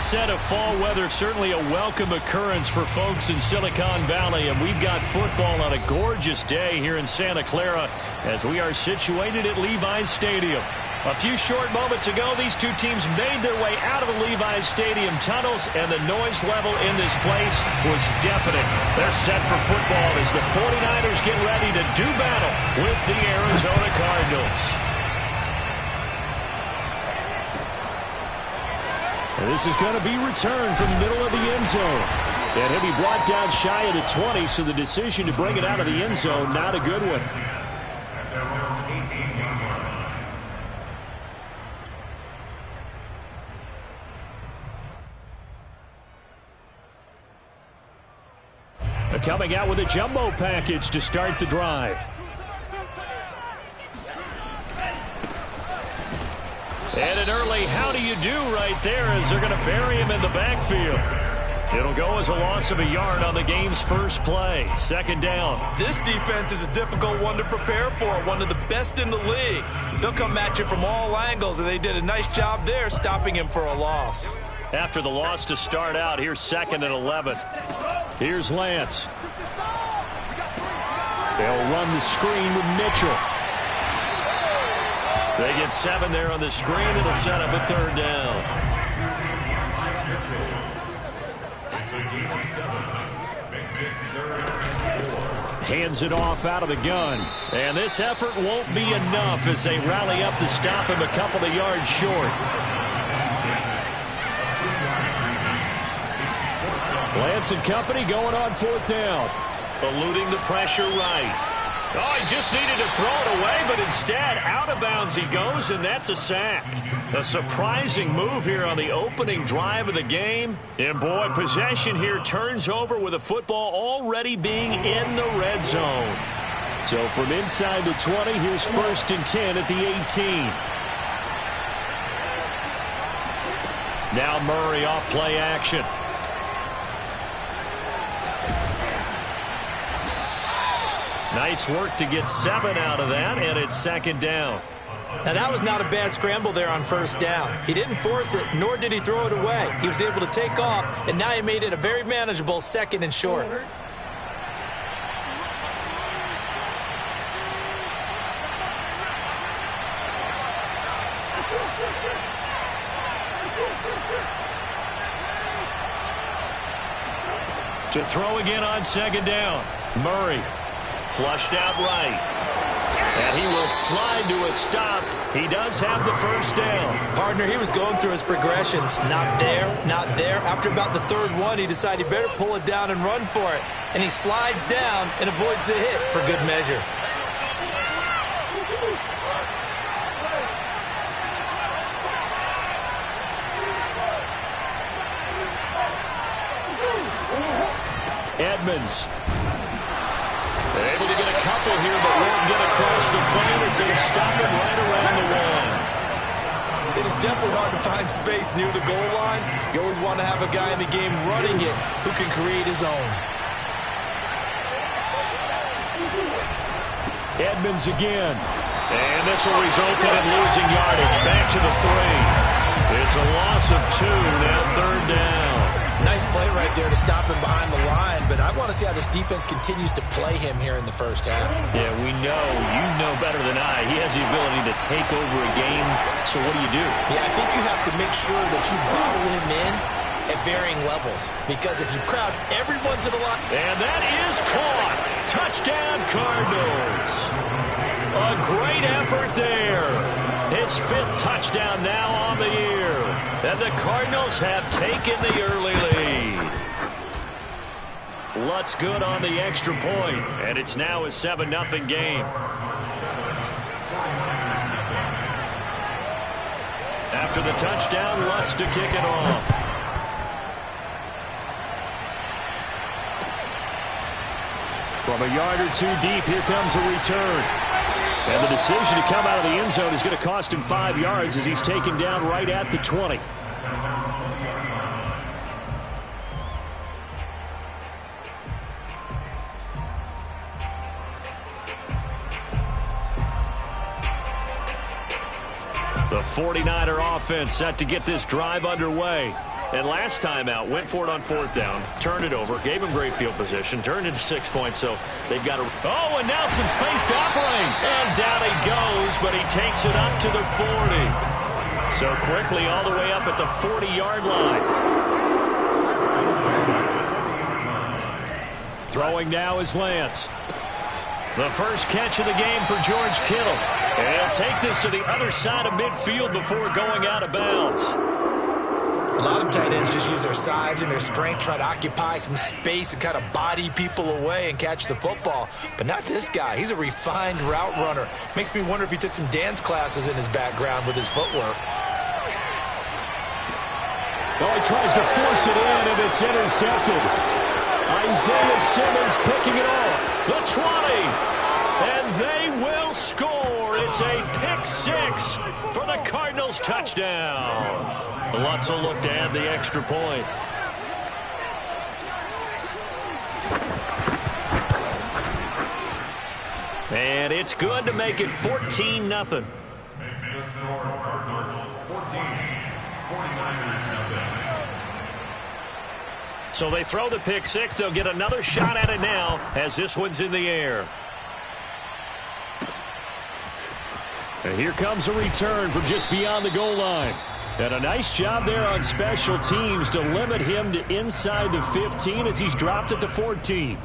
set of fall weather, certainly a welcome occurrence for folks in Silicon Valley. And we've got football on a gorgeous day here in Santa Clara as we are situated at Levi's Stadium. A few short moments ago, these two teams made their way out of the Levi's Stadium tunnels, and the noise level in this place was deafening. They're set for football as the 49ers get ready to do battle with the Arizona Cardinals. And this is going to be returned from the middle of the end zone. And he'll be brought down shy of the 20, so the decision to bring it out of the end zone, not a good one. Coming out with a jumbo package to start the drive. And an early how do you do right there as they're going to bury him in the backfield. It'll go as a loss of a yard on the game's first play. Second down. This defense is a difficult one to prepare for, one of the best in the league. They'll come at you from all angles, and they did a nice job there stopping him for a loss. After the loss to start out, here's 2nd and 11. Here's Lance. They'll run the screen with Mitchell. They get 7 there on the screen. It'll set up a 3rd down. Hands it off out of the gun. And this effort won't be enough as they rally up to stop him a couple of yards short. Lance and company going on 4th down. Eluding the pressure right. Oh, he just needed to throw it away, but instead, out of bounds he goes, and that's a sack. A surprising move here on the opening drive of the game. And, boy, possession here turns over with the football already being in the red zone. So from inside the 20, here's 1st and 10 at the 18. Now Murray off play action. Nice work to get 7 out of that, and it's 2nd down. Now, that was not a bad scramble there on 1st down. He didn't force it, nor did he throw it away. He was able to take off, and now he made it a very manageable 2nd and short. To throw again on 2nd down. Murray. Flushed out right. And he will slide to a stop. He does have the 1st down. Partner, he was going through his progressions. Not there, not there. After about the 3rd one, he decided he better pull it down and run for it. And he slides down and avoids the hit for good measure. Edmonds. Able to get a couple here, but won't get across the plane as they stop him right around the 1. It is definitely hard to find space near the goal line. You always want to have a guy in the game running it who can create his own. Edmonds again. And this will result in him losing yardage. Back to the 3. It's a loss of 2, now 3rd down. Nice play right there to stop him behind the line, but I want to see how this defense continues to play him here in the 1st half. Yeah, we know. You know better than I. He has the ability to take over a game, so what do you do? Yeah, I think you have to make sure that you bottle him in at varying levels, because if you crowd everyone to the line... And that is caught. Touchdown, Cardinals. A great effort there. His 5th touchdown now on the year. And the Cardinals have taken the early lead. Lutz good on the extra point, and it's now a 7-0 game. After the touchdown, Lutz to kick it off. From a yard or 2 deep, here comes a return. And the decision to come out of the end zone is going to cost him 5 yards as he's taken down right at the 20. The 49er offense set to get this drive underway. And last time out, went for it on 4th down, turned it over, gave him great field position, turned into 6 points, so they've got to... Oh, and now some space to operate. And down he goes, but he takes it up to the 40. So quickly all the way up at the 40-yard line. Throwing now is Lance. The first catch of the game for George Kittle. And he'll take this to the other side of midfield before going out of bounds. A lot of tight ends just use their size and their strength, try to occupy some space and kind of body people away and catch the football. But not this guy. He's a refined route runner. Makes me wonder if he took some dance classes in his background with his footwork. Oh, he tries to force it in, and it's intercepted. Isaiah Simmons picking it off. The 20. And they will score. It's a pick 6 for the Cardinals touchdown. Lutz will look to add the extra point. And it's good to make it 14-0. Makes the score Cardinals 14, 49ers nothing. So they throw the pick 6. They'll get another shot at it now as this one's in the air. And here comes a return from just beyond the goal line. And a nice job there on special teams to limit him to inside the 15 as he's dropped at the 14.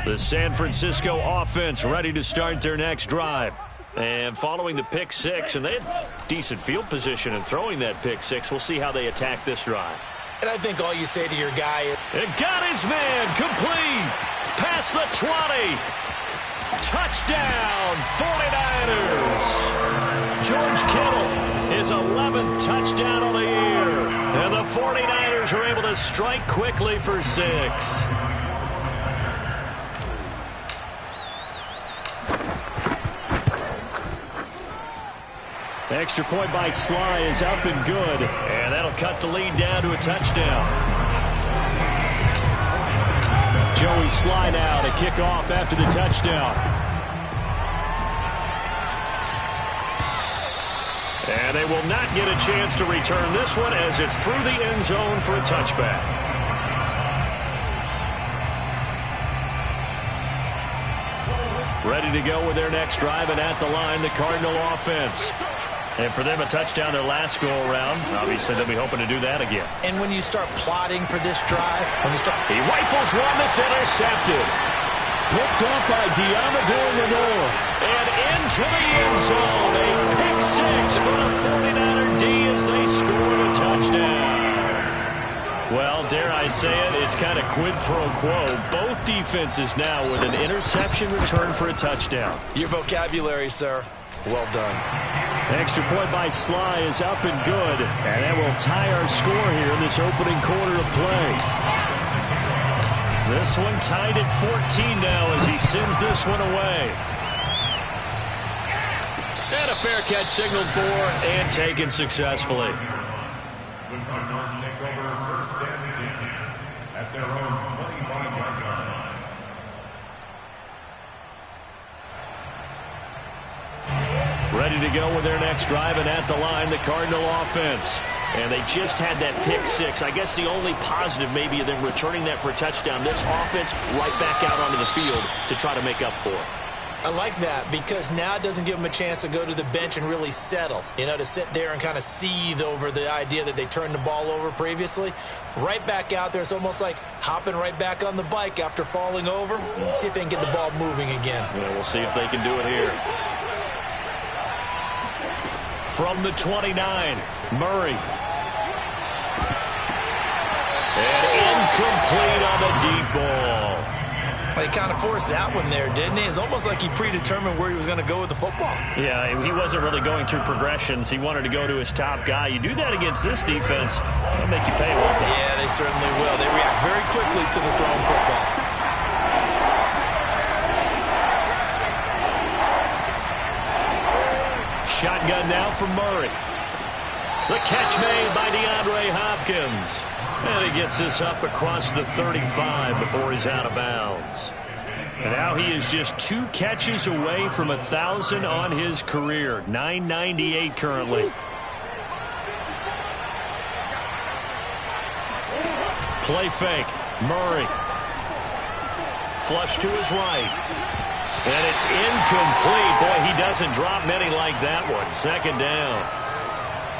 The San Francisco offense ready to start their next drive. And following the pick 6, and they had decent field position in throwing that pick 6. We'll see how they attack this drive. And I think all you say to your guy is... It got his man complete. Past the 20. Touchdown, 49ers. George Kittle, his 11th touchdown of the year. And the 49ers are able to strike quickly for 6. Extra point by Sly is up and good. And that'll cut the lead down to a touchdown. Joey Sly now to kick off after the touchdown. And they will not get a chance to return this one as it's through the end zone for a touchback. Ready to go with their next drive, and at the line, the Cardinal offense. And for them, a touchdown their last go-around. Obviously, they'll be hoping to do that again. And when you start plotting for this drive, he rifles one that's intercepted. Picked up by Diamador Lenore. And into the end zone. A pick 6 for the 49er D as they scored a touchdown. Well, dare I say it, it's kind of quid pro quo. Both defenses now with an interception return for a touchdown. Your vocabulary, sir. Well done. Extra point by Sly is up and good. And that will tie our score here in this opening quarter of play. This one tied at 14 now as he sends this one away. And a fair catch signaled for and taken successfully. The Cardinals take over first and 10 at their own 25-yard line. Ready to go with their next drive, and at the line, the Cardinal offense. And they just had that pick 6. I guess the only positive maybe of them returning that for a touchdown. This offense right back out onto the field to try to make up for it. I like that because now it doesn't give them a chance to go to the bench and really settle. You know, to sit there and kind of seethe over the idea that they turned the ball over previously. Right back out there, it's almost like hopping right back on the bike after falling over. See if they can get the ball moving again. Yeah, we'll see if they can do it here. From the 29, Murray. And incomplete on the deep ball. Well, he kind of forced that one there, didn't he? It's almost like he predetermined where he was going to go with the football. Yeah, he wasn't really going through progressions. He wanted to go to his top guy. You do that against this defense, they'll make you pay a little bit. Yeah, they certainly will. They react very quickly to the thrown football. Shotgun now for Murray. The catch made by DeAndre Hopkins. And he gets this up across the 35 before he's out of bounds. And now he is just 2 catches away from 1,000 on his career. 998 currently. Play fake. Murray. Flush to his right. And it's incomplete. Boy, he doesn't drop many like that one. Second down.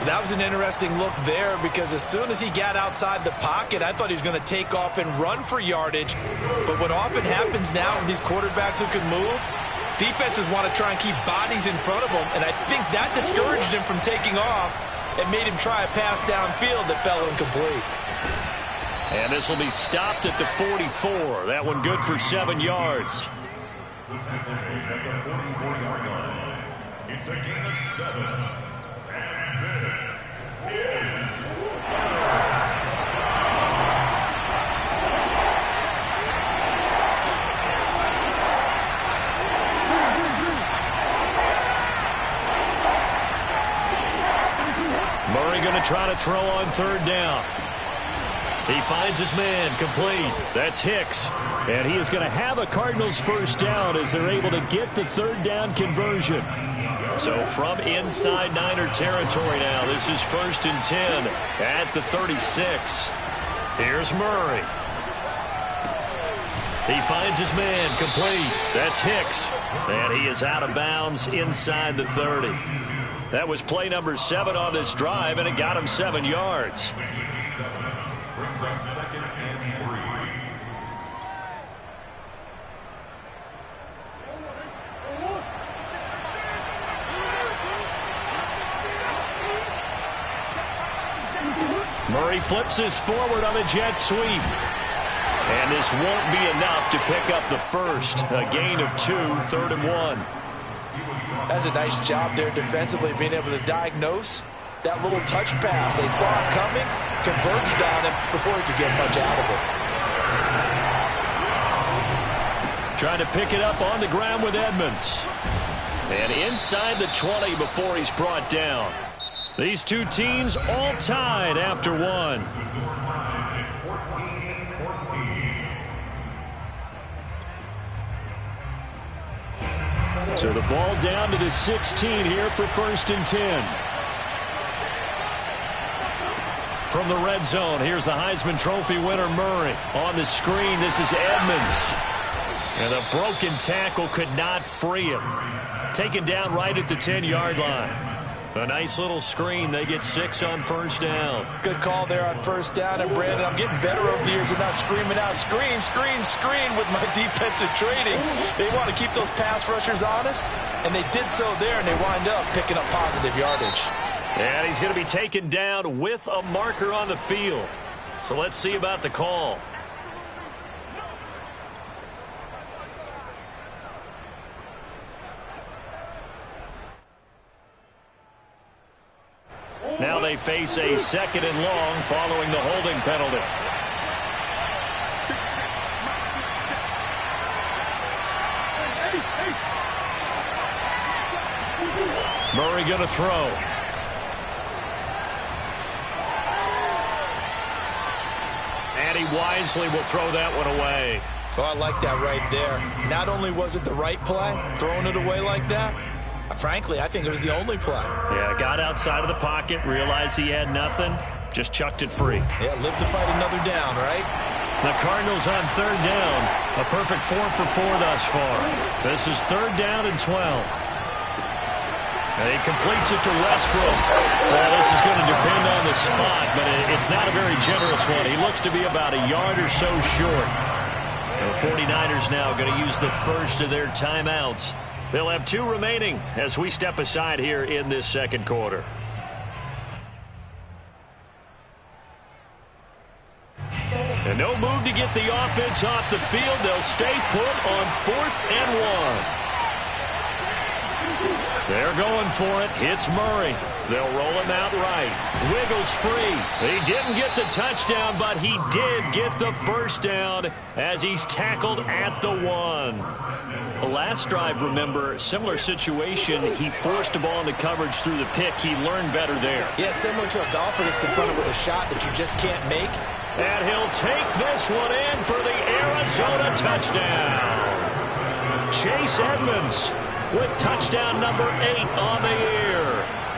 That was an interesting look there because as soon as he got outside the pocket, I thought he was going to take off and run for yardage. But what often happens now with these quarterbacks who can move, defenses want to try and keep bodies in front of them, and I think that discouraged him from taking off and made him try a pass downfield that fell incomplete. And this will be stopped at the 44. That one good for 7 yards. It's a gain of 7. And this is Murray going to try to throw on 3rd down. He finds his man, complete. That's Hicks. And he is going to have a Cardinals 1st down as they're able to get the 3rd down conversion. So from inside Niner territory now, this is 1st and 10 at the 36. Here's Murray. He finds his man, complete. That's Hicks. And he is out of bounds inside the 30. That was play number 7 on this drive, and it got him 7 yards. brings up 2nd and 3. Murray flips this forward on a jet sweep. And this won't be enough to pick up the first. A gain of 2, 3rd and 1. That's a nice job there defensively, being able to diagnose that little touch pass. They saw it coming, converged on him before he could get much out of it. Trying to pick it up on the ground with Edmonds. And inside the 20 before he's brought down. These two teams all tied after 1. So the ball down to the 16 here for 1st and 10. From the red zone, here's the Heisman Trophy winner, Murray. On the screen, this is Edmonds. And a broken tackle could not free him. Taken down right at the 10-yard line. A nice little screen. They get 6 on 1st down. Good call there on 1st down. And, Brandon, I'm getting better over the years of not screaming out, screen, screen, screen with my defensive training. They want to keep those pass rushers honest, and they did so there, and they wind up picking up positive yardage. And he's going to be taken down with a marker on the field. So let's see about the call. Now they face a 2nd and long following the holding penalty. Murray going to throw. And he wisely will throw that one away. Oh, I like that right there. Not only was it the right play, throwing it away like that, frankly, I think it was the only play. Yeah, got outside of the pocket, realized he had nothing, just chucked it free. Yeah, live to fight another down, right? The Cardinals on 3rd down. A perfect 4 for 4 thus far. This is 3rd down and 12. And he completes it to Westbrook. Well, this is going to depend on the spot, but it's not a very generous one. He looks to be about a yard or so short. The 49ers now going to use the first of their timeouts. They'll have 2 remaining as we step aside here in this 2nd quarter. And no move to get the offense off the field. They'll stay put on 4th and 1. They're going for it. It's Murray. They'll roll him out right. Wiggles free. He didn't get the touchdown, but he did get the 1st down as he's tackled at the 1. The last drive, remember, similar situation. He forced the ball into coverage through the pick. He learned better there. Yeah, similar to a golfer that's confronted with a shot that you just can't make. And he'll take this one in for the Arizona touchdown. Chase Edmonds with touchdown number 8 on the year.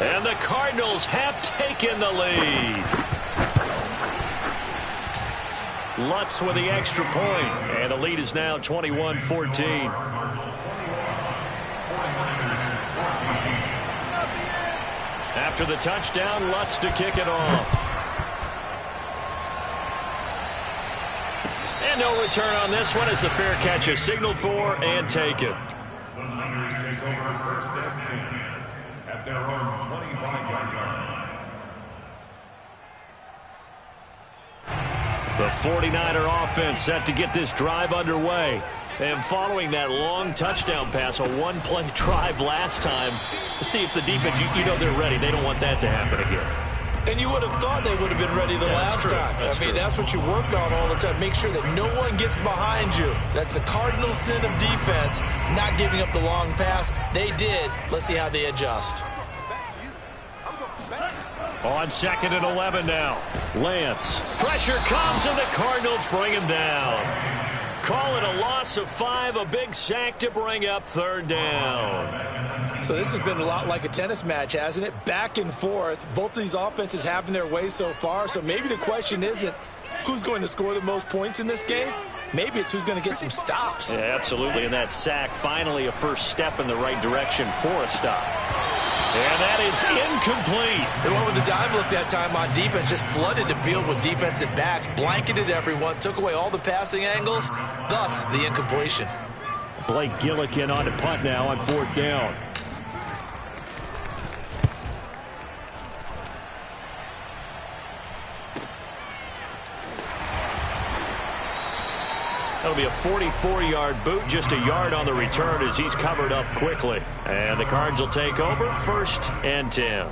And the Cardinals have taken the lead. Lutz with the extra point, and the lead is now 21-14. After the touchdown, Lutz to kick it off. And no return on this one as the fair catch is signaled for and taken. The Niners take over first and 10 at their own 25-yard line. The 49er offense set to get this drive underway. And following that long touchdown pass, a one-play drive last time, to see if the defense, you know they're ready. They don't want that to happen again. And you would have thought they would have been ready the last time. I mean, that's what you work on all the time. Make sure that no one gets behind you. That's the cardinal sin of defense, not giving up the long pass. They did. Let's see how they adjust. On 2nd and 11 now. Lance. Pressure comes, and the Cardinals bring him down. Call it a loss of 5, a big sack to bring up 3rd down. So this has been a lot like a tennis match, hasn't it? Back and forth. Both of these offenses having their way so far. So maybe the question isn't who's going to score the most points in this game. Maybe it's who's going to get some stops. Yeah, absolutely. And that sack, finally a first step in the right direction for a stop. And that is incomplete. They went with the dive look that time on defense, just flooded the field with defensive backs, blanketed everyone, took away all the passing angles, thus the incompletion. Blake Gillikin on to punt now on 4th down. That'll be a 44-yard boot, just a yard on the return as he's covered up quickly. And the Cards will take over 1st and 10.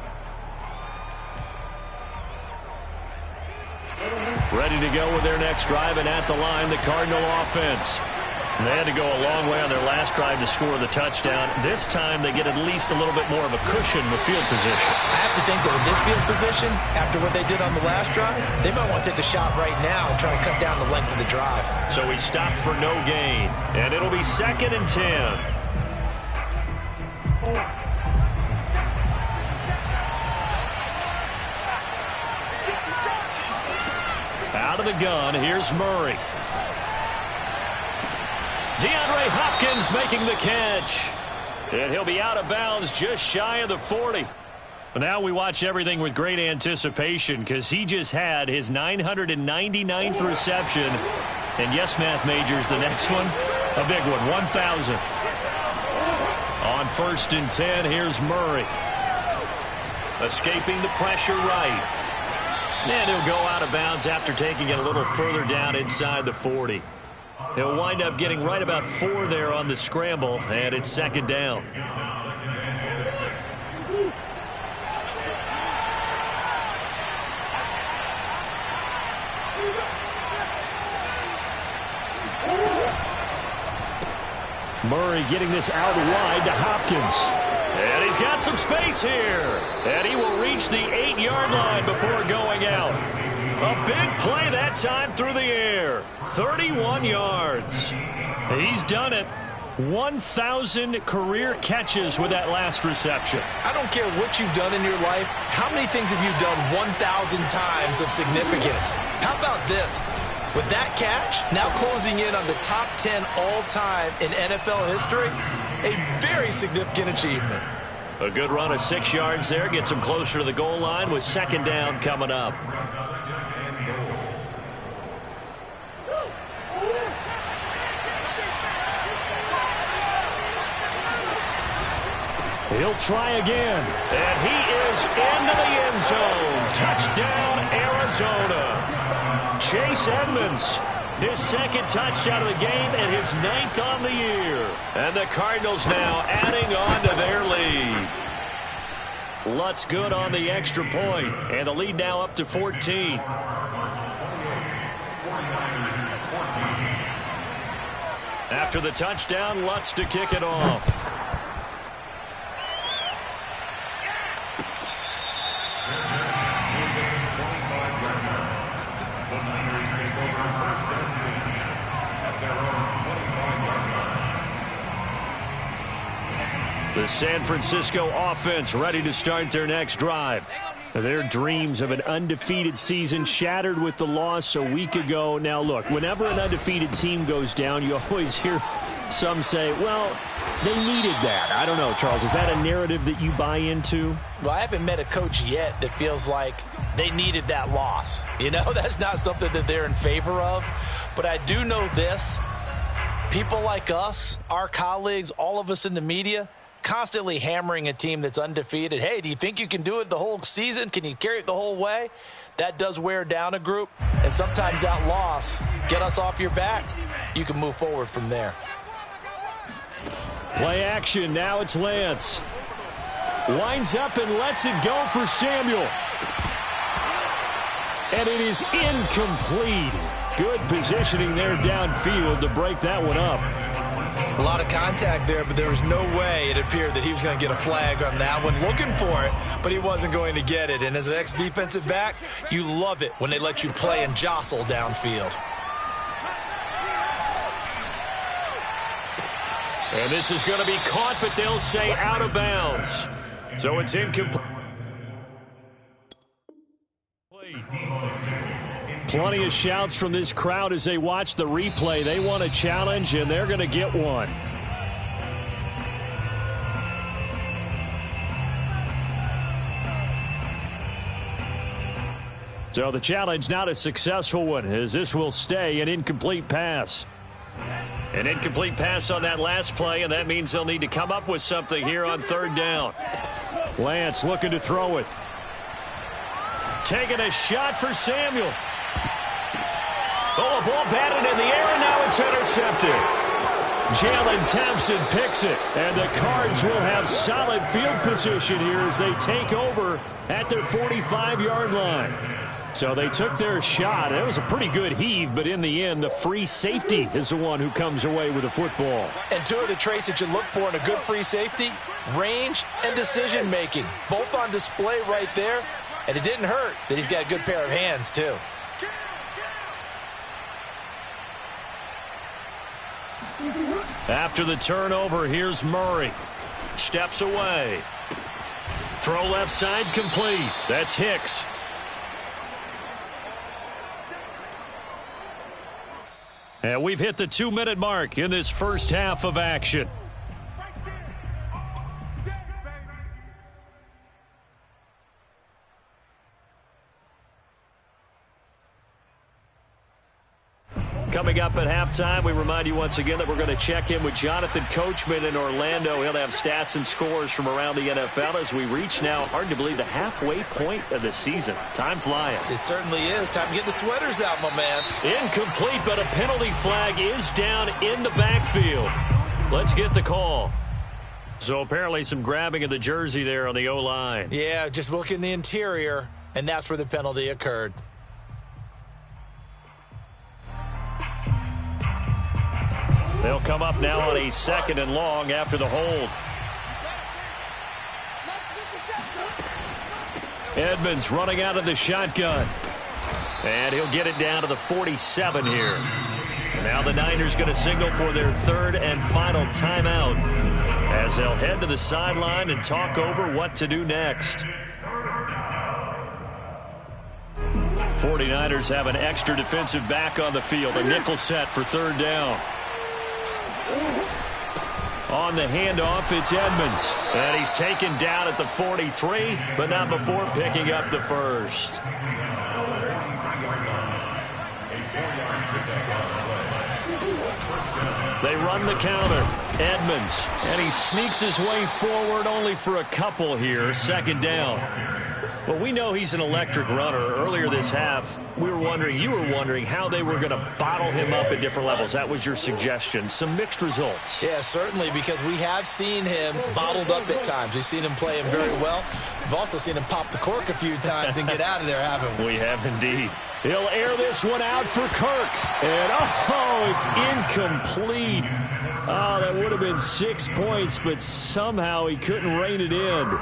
Ready to go with their next drive, and at the line, the Cardinal offense. They had to go a long way on their last drive to score the touchdown. This time they get at least a little bit more of a cushion with field position. I have to think that with this field position, after what they did on the last drive, they might want to take a shot right now and try to cut down the length of the drive. So he stopped for no gain, and it'll be 2nd and 10. Out of the gun, here's Murray. DeAndre Hopkins making the catch. And he'll be out of bounds just shy of the 40. But now we watch everything with great anticipation because he just had his 999th reception. And yes, math majors, the next one, a big one, 1,000. On 1st and 10, here's Murray. Escaping the pressure right. And he'll go out of bounds after taking it a little further down inside the 40. He'll wind up getting right about 4 there on the scramble, and it's 2nd down. Murray getting this out wide to Hopkins. And he's got some space here. And he will reach the 8-yard line before going out. A big play that time through the air. 31 yards. He's done it. 1,000 career catches with that last reception. I don't care what you've done in your life. How many things have you done 1,000 times of significance? How about this? With that catch, now closing in on the top 10 all-time in NFL history, a very significant achievement. A good run of 6 yards there. Gets him closer to the goal line with 2nd down coming up. He'll try again. And he is into the end zone. Touchdown, Arizona. Chase Edmonds, his 2nd touchdown of the game and his 9th on the year. And the Cardinals now adding on to their lead. Lutz good on the extra point, and the lead now up to 14. After the touchdown, Lutz to kick it off. The San Francisco offense ready to start their next drive. Their dreams of an undefeated season shattered with the loss a week ago. Now, look, whenever an undefeated team goes down, you always hear some say, well, they needed that. I don't know, Charles. Is that a narrative that you buy into? Well, I haven't met a coach yet that feels like they needed that loss. You know, that's not something that they're in favor of. But I do know this. People like us, our colleagues, all of us in the media, constantly hammering a team that's undefeated. Hey, do you think you can do it the whole season? Can you carry it the whole way? That does wear down a group. And sometimes that loss, get us off your back, you can move forward from there. Play action. Now it's Lance. Winds up and lets it go for Samuel. And it is incomplete. Good positioning there downfield to break that one up. A lot of contact there, but there was no way it appeared that he was going to get a flag on that one. Looking for it, but he wasn't going to get it. And as an ex-defensive back, you love it when they let you play and jostle downfield. And this is going to be caught, but they'll say out of bounds. So it's incomplete. Plenty of shouts from this crowd as they watch the replay. They want a challenge, and they're going to get one. So the challenge not a successful one, as this will stay an incomplete pass. An incomplete pass on that last play, and that means they'll need to come up with something here on third down. Lance looking to throw it. Taking a shot for Samuel. Oh, a ball batted in the air, and now it's intercepted. Jalen Thompson picks it, and the Cards will have solid field position here as they take over at their 45-yard line. So they took their shot. It was a pretty good heave, but in the end, the free safety is the one who comes away with the football. And two of the traits that you look for in a good free safety, range and decision-making, both on display right there. And it didn't hurt that he's got a good pair of hands, too. After the turnover, here's Murray. Steps away. Throw left side complete. That's Hicks. And we've hit the 2-minute mark in this first half of action. Coming up at halftime, we remind you once again that we're going to check in with Jonathan Coachman in Orlando. He'll have stats and scores from around the NFL as we reach now, hard to believe, the halfway point of the season. Time flying. It certainly is. Time to get the sweaters out, my man. Incomplete, but a penalty flag is down in the backfield. Let's get the call. So apparently some grabbing of the jersey there on the O-line. Yeah, just look in the interior, and that's where the penalty occurred. They'll come up now on a 2nd and long after the hold. Edmonds running out of the shotgun. And he'll get it down to the 47 here. And now the Niners going to signal for their 3rd and final timeout as they'll head to the sideline and talk over what to do next. 49ers have an extra defensive back on the field. A nickel set for 3rd down. On the handoff, it's Edmonds. And he's taken down at the 43, but not before picking up the first. They run the counter. Edmonds. And he sneaks his way forward only for a couple here. 2nd down. Well, we know he's an electric runner. Earlier this half, you were wondering how they were going to bottle him up at different levels. That was your suggestion. Some mixed results. Yeah, certainly, because we have seen him bottled up at times. We've seen him play him very well. We've also seen him pop the cork a few times and get out of there, haven't we? We have indeed. He'll air this one out for Kirk. And, oh, it's incomplete. Oh, that would have been 6 points, but somehow he couldn't rein it in.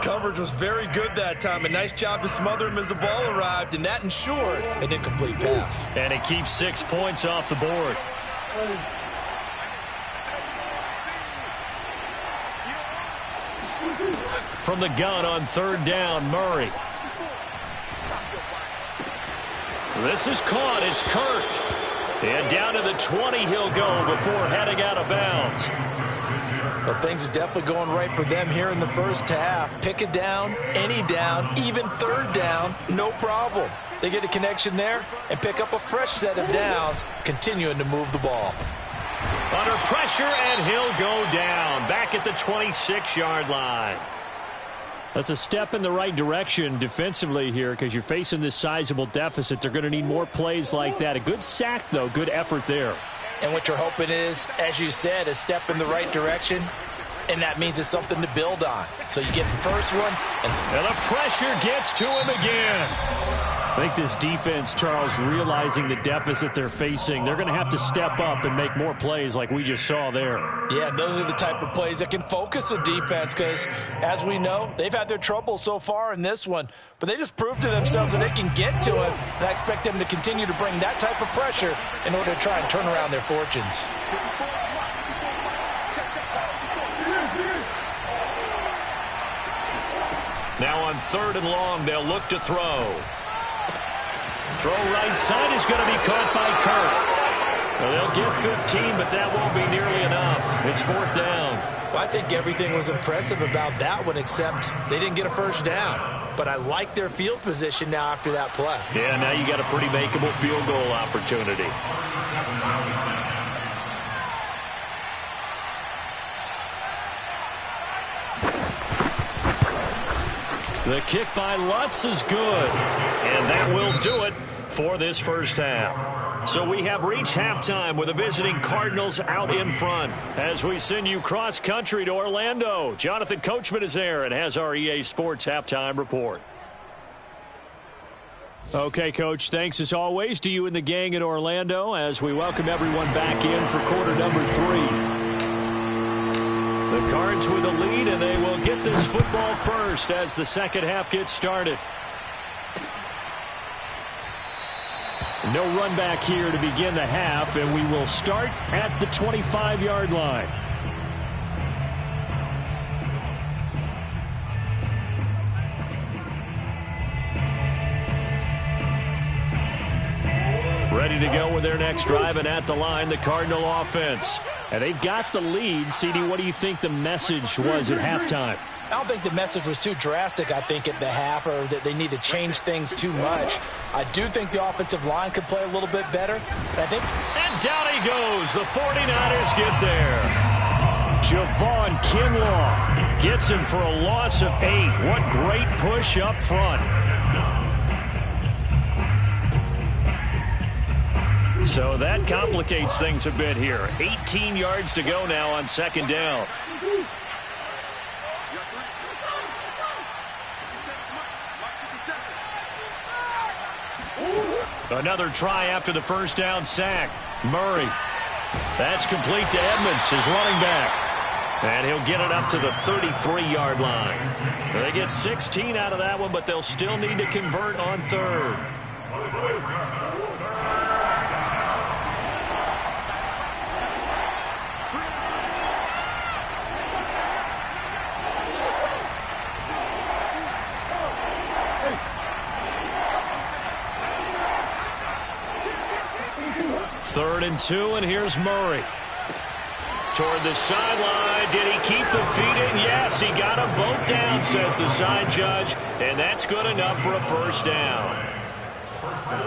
Coverage was very good that time. A nice job to smother him as the ball arrived, and that ensured an incomplete pass. And it keeps 6 points off the board. From the gun on third down, Murray. This is caught. It's Kirk. And down to the 20 he'll go before heading out of bounds. Well, things are definitely going right for them here in the first half. Pick a down, any down, even third down, no problem. They get a connection there and pick up a fresh set of downs, continuing to move the ball. Under pressure, and he'll go down. Back at the 26-yard line. That's a step in the right direction defensively here because you're facing this sizable deficit. They're going to need more plays like that. A good sack, though. Good effort there. And what you're hoping is, as you said, a step in the right direction, and that means it's something to build on. So you get the first one. And the pressure gets to him again. I think this defense, Charles, realizing the deficit they're facing, they're going to have to step up and make more plays like we just saw there. Yeah, those are the type of plays that can focus a defense because, as we know, they've had their trouble so far in this one. But they just proved to themselves that they can get to it, and I expect them to continue to bring that type of pressure in order to try and turn around their fortunes. Now on third and long, they'll look to throw. Throw right side is going to be caught by Kirk. Well, they'll get 15, but that won't be nearly enough. It's fourth down. Well, I think everything was impressive about that one, except they didn't get a first down. But I like their field position now after that play. Yeah, now you got a pretty makeable field goal opportunity. The kick by Lutz is good, and that will do it for this first half. So we have reached halftime with the visiting Cardinals out in front as we send you cross-country to Orlando. Jonathan Coachman is there and has our EA Sports halftime report. Okay, Coach, thanks as always to you and the gang in Orlando as we welcome everyone back in for quarter number 3. The Cards with a lead, and they will get this football first as the second half gets started. No run back here to begin the half, and we will start at the 25-yard line. Ready to go with their next drive, and at the line, the Cardinal offense. And they've got the lead. CD, what do you think the message was at halftime? I don't think the message was too drastic, I think, at the half, or that they need to change things too much. I do think the offensive line could play a little bit better. And down he goes. The 49ers get there. Javon Kinlaw gets him for a loss of 8. What great push up front. So that complicates things a bit here. 18 yards to go now on second down. Another try after the first down sack. Murray. That's complete to Edmonds, his running back. And he'll get it up to the 33-yard line. They get 16 out of that one, but they'll still need to convert on third. Third and 2, and here's Murray. Toward the sideline. Did he keep the feet in? Yes, he got them both down, says the side judge, and that's good enough for a first down.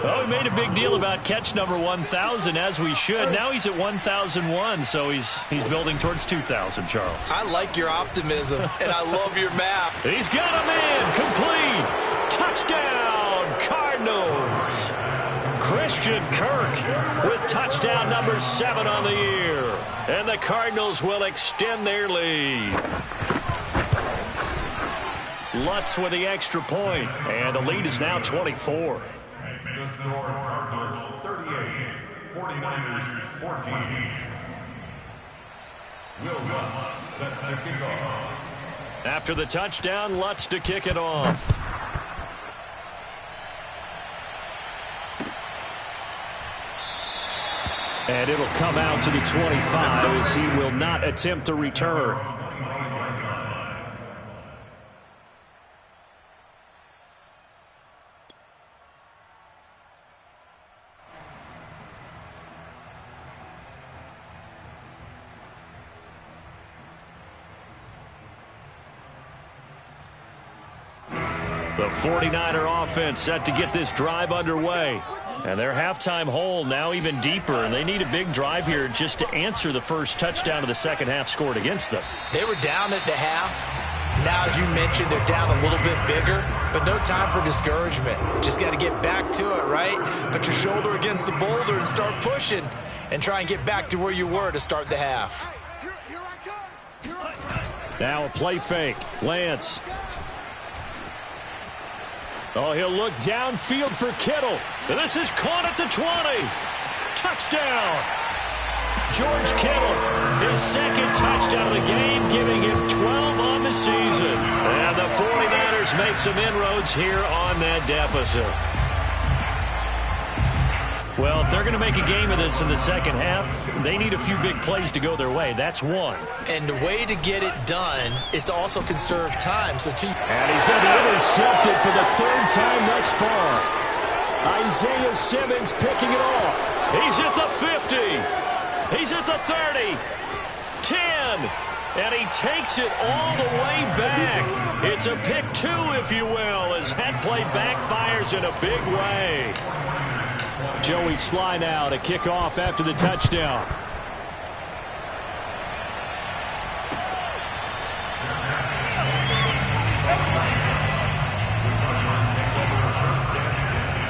Well, we made a big deal about catch number 1,000, as we should. Now he's at 1,001, so he's building towards 2,000, Charles. I like your optimism, and I love your math. He's got him in. Complete. Touchdown, Cardinals. Christian Kirk with touchdown number 7 on the year. And the Cardinals will extend their lead. Lutz with the extra point, and the lead is now 24. Makes the score Cardinals 38, 49ers 14. Will Lutz set to kick off. After the touchdown, Lutz to kick it off. And it'll come out to the 25 as he will not attempt to return. The 49er offense set to get this drive underway. And their halftime hole now even deeper, and they need a big drive here just to answer the first touchdown of the second half scored against them. They were down at the half. Now, as you mentioned, they're down a little bit bigger, but no time for discouragement. Just got to get back to it, right? Put your shoulder against the boulder and start pushing and try and get back to where you were to start the half. Now a play fake. Lance. Oh, he'll look downfield for Kittle. And this is caught at the 20. Touchdown. George Kittle, his second touchdown of the game, giving him 12 on the season. And the 49ers make some inroads here on that deficit. Well, if they're going to make a game of this in the second half, they need a few big plays to go their way. That's one. And the way to get it done is to also conserve time. And he's going to be intercepted for the third time thus far. Isaiah Simmons picking it off. He's at the 50. He's at the 30. 10. And he takes it all the way back. It's a pick two, if you will, as that play backfires in a big way. Joey Sly now to kick off after the touchdown.